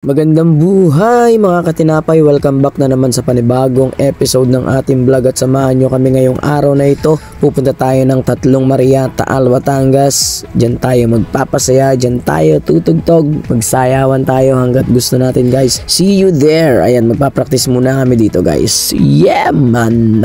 Magandang buhay mga katinapay, welcome back na naman sa panibagong episode ng ating vlog at samahan nyo kami ngayong araw na ito. Pupunta tayo ng Tatlong Maria, Taal, Batangas. Diyan tayo magpapasaya, diyan tayo tutugtog, magsayawan tayo hanggat gusto natin guys. See you there. Ayan, magpapractice muna kami dito guys. Yeah man!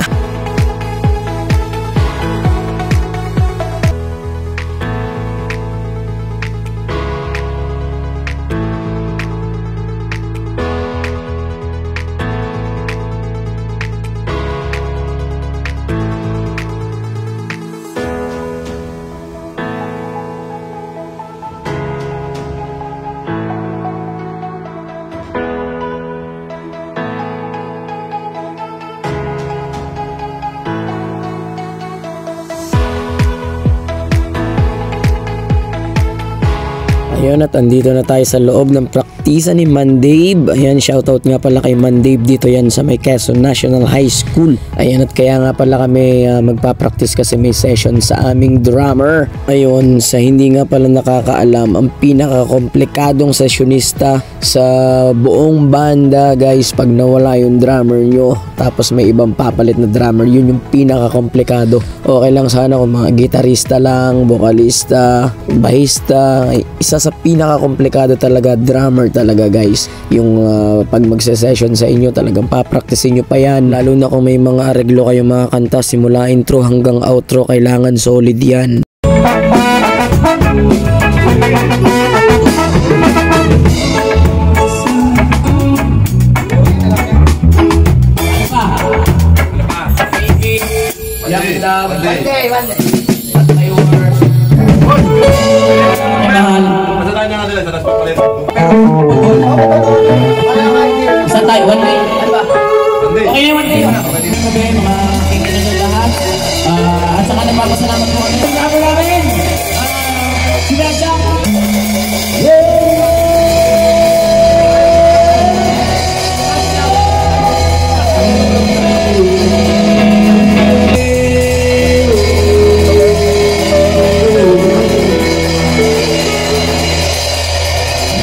Ayun, at andito na tayo sa loob ng praktisa ni Man Dave. Ayan, shoutout nga pala kay Man Dave dito yan sa may Quezon National High School. Ayan, at kaya nga pala kami magpa-practice kasi may session sa aming drummer. Ayun, sa hindi nga pala nakakaalam, ang pinaka-komplikadong sessionista sa buong banda guys, pag nawala yung drummer nyo tapos may ibang papalit na drummer, yun yung pinaka-komplikado. Okay lang sana kung mga gitarista lang, vokalista, bahista, isa sa pinaka-komplikado talaga, drummer talaga guys. Yung pag magse-session sa inyo, talagang papracticein nyo pa yan. Lalo na kung may mga areglo kayong mga kanta, simula intro hanggang outro, kailangan solid yan. Saan tayo? One day? Ano ba? Okay, one day. Okay, mga kaibigan ng lahat. At saka nagpapasalamat po kami. Sabi namin! Sila Jack!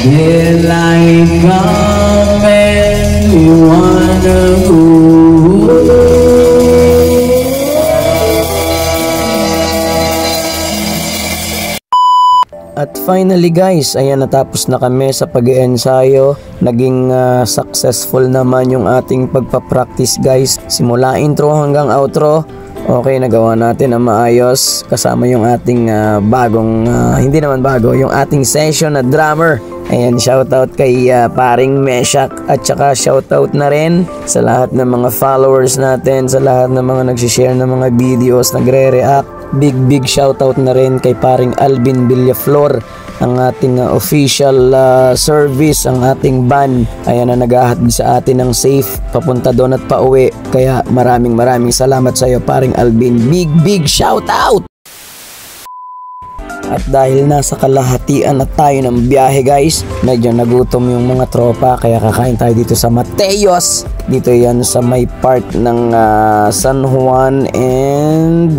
Bilangin kami wanna go. At finally guys, ayan, natapos na kami sa pag-iensayo. Naging successful naman yung ating pagpapractice guys. Simula intro hanggang outro, okay, nagawa natin na maayos. Kasama yung ating bagong, hindi naman bago, yung ating session na drummer. Ayan, shoutout kay paring Meshak, at saka shoutout na rin sa lahat ng mga followers natin, sa lahat ng mga nagsishare ng mga videos, nagre-react. Big shoutout na rin kay paring Alvin Villaflor, ang ating official service, ang ating band. Ayan, na naghahatid sa atin ng safe papunta doon at pauwi. Kaya maraming salamat sa iyo paring Alvin. Big shoutout! At dahil nasa kalahatian na tayo ng biyahe guys, medyo nagutom yung mga tropa, kaya kakain tayo dito sa Mateos. Dito yan sa may part ng San Juan and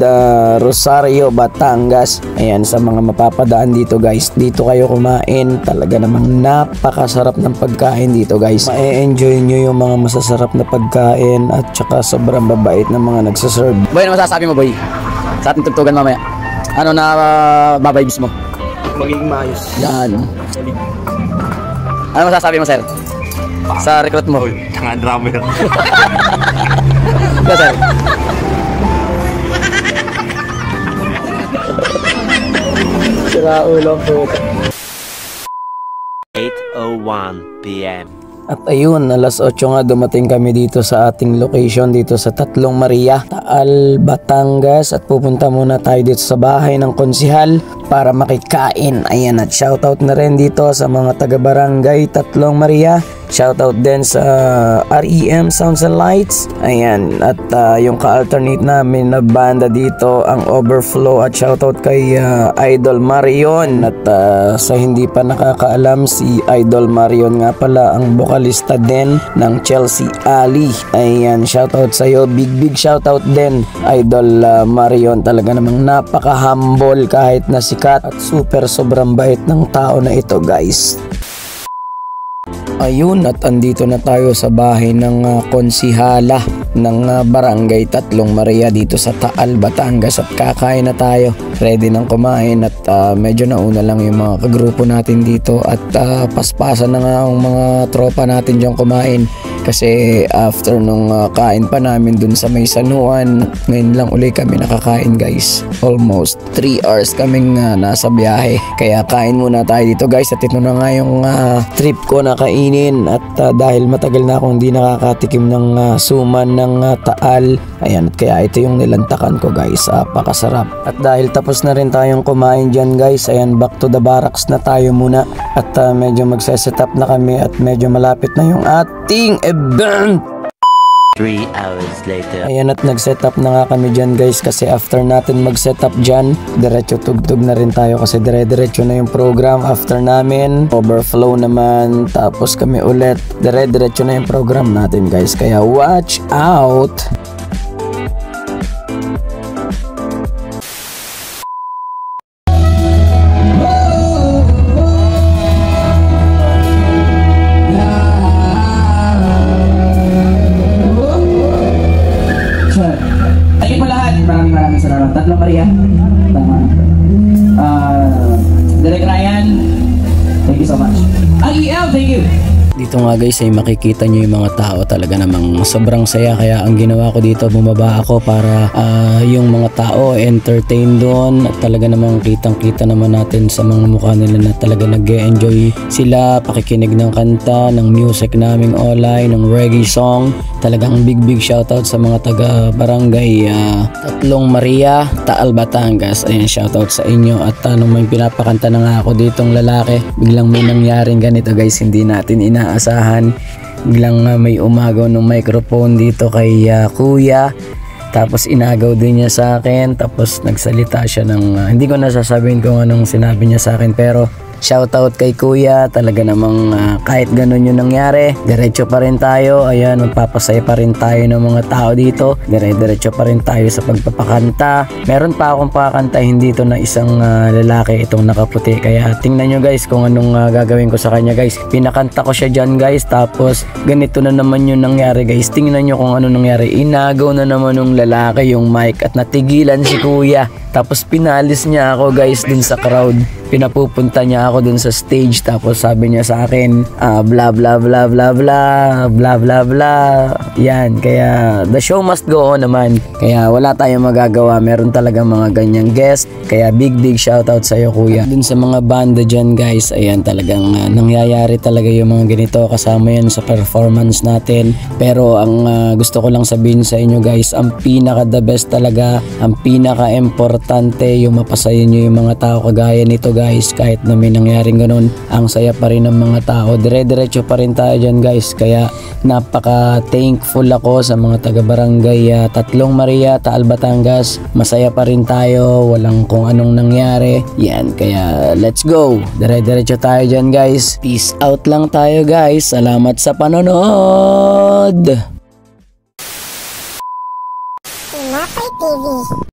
Rosario, Batangas. Ayan, sa mga mapapadaan dito guys, dito kayo kumain. Talaga namang napakasarap ng pagkain dito guys. Ma-enjoy nyo yung mga masasarap na pagkain at saka sobrang babait ng mga nagsaserve. Boy, ano masasabi mo boy? Sa ating tugtugan mamaya. Ano na babibes mo? Magiging maayos. Yan. Ano masasabi mo sir? Sa recruit mo? Tanga drummer. Ito sir. Sira ulo po. 8:01 PM. At ayun, alas 8 nga dumating kami dito sa ating location dito sa Tatlong Maria, Taal, Batangas, at pupunta muna tayo dito sa bahay ng konsihal para makikain. Ayan, at shoutout na rin dito sa mga taga-barangay Tatlong Maria. Shoutout din sa REM Sounds and Lights. Ayan, at yung ka-alternate namin na banda dito, ang Overflow, at shoutout kay Idol Marion. At sa hindi pa nakakaalam, si Idol Marion nga pala ang vokalista din ng Chelsea Ali. Ayan, shoutout sa iyo. Big shoutout din, Idol Marion. Talaga namang napaka-humble kahit na sikat, at sobrang bait ng tao na ito, guys. Ayun, at andito na tayo sa bahay ng konsihala ng barangay Tatlong Maria dito sa Taal, Batangas, at kakain na tayo. Ready nang kumain at medyo nauna lang yung mga kagrupo natin dito at paspasan na nga ang mga tropa natin dyan kumain kasi after nung kain pa namin dun sa may San Juan, ngayon lang uli kami nakakain guys. Almost 3 hours kaming nasa biyahe, kaya kain muna tayo dito guys. At ito na nga yung trip ko na kainin at dahil matagal na akong hindi nakakatikim ng suman ng Taal, ayan, at kaya ito yung nilantakan ko guys. Pakasarap. At dahil tapos na rin tayong kumain dyan guys, ayan, back to the barracks na tayo muna at medyo magse-set up na kami at medyo malapit na yung ating event. 3 hours later. Ayan, at nag-set up na nga kami dyan guys kasi after natin mag-set up dyan, diretso tugtog na rin tayo kasi dire-diretso na yung program. After namin, overflow naman, tapos kami ulit, dire-diretso na yung program natin guys, kaya watch out! Maraming salamat. Tatlong Maria. Tama. Direk Ryan, thank you so much. EL, thank you. Dito nga guys ay makikita nyo yung mga tao, talaga namang sobrang saya, kaya ang ginawa ko dito, bumaba ako para yung mga tao entertain doon at talaga namang kitang kita naman natin sa mga mukha nila na talaga nag-e-enjoy sila pakikinig ng kanta, ng music naming online, ng reggae song. Talagang big shoutout sa mga taga barangay Tatlong Maria, Taal, Batangas. Ayan, shoutout sa inyo. At nung may pinapakanta na nga ako ditong lalaki, biglang may nangyaring ganito guys, hindi natin inaasahan. Biglang may umagaw ng microphone dito kay kuya, tapos inagaw din niya sa akin, tapos nagsalita siya ng hindi ko nasasabihin kung anong sinabi niya sa akin, pero shoutout kay kuya, talaga namang kahit ganun yung nangyari, diretso pa rin tayo. Ayan, magpapasaya pa rin tayo ng mga tao dito, diretso pa rin tayo sa pagpapakanta. Meron pa akong pakantahin dito na isang lalaki, itong nakaputi, kaya tingnan nyo guys kung anong gagawin ko sa kanya guys. Pinakanta ko siya dyan guys, tapos ganito na naman yung nangyari guys. Tingnan nyo kung ano nangyari, inagaw na naman ng lalaki yung mic at natigilan si kuya, tapos pinalis niya ako guys dun sa crowd. Pinapupunta niya ako dun sa stage, tapos sabi niya sa akin bla bla bla bla bla bla bla bla. Yan, kaya the show must go on naman, kaya wala tayong magagawa, meron talaga mga ganyang guest, kaya big shoutout sa iyo kuya. Dun sa mga banda dyan guys, ayan, talagang nangyayari talaga yung mga ganito, kasama yan sa performance natin. Pero ang gusto ko lang sabihin sa inyo guys, ang pinaka the best talaga, ang pinaka importante, yung mapasaya nyo yung mga tao kagaya nito guys. Kahit na may nangyaring ganun, ang saya pa rin ng mga tao, dire-diretso pa rin tayo dyan guys. Kaya napaka thankful ako sa mga taga barangay Tatlong Maria, Taal, Batangas. Masaya pa rin tayo, walang kung anong nangyari. Yan, kaya let's go, dire-diretso tayo dyan guys. Peace out lang tayo guys, salamat sa panonood. Tinapay TV.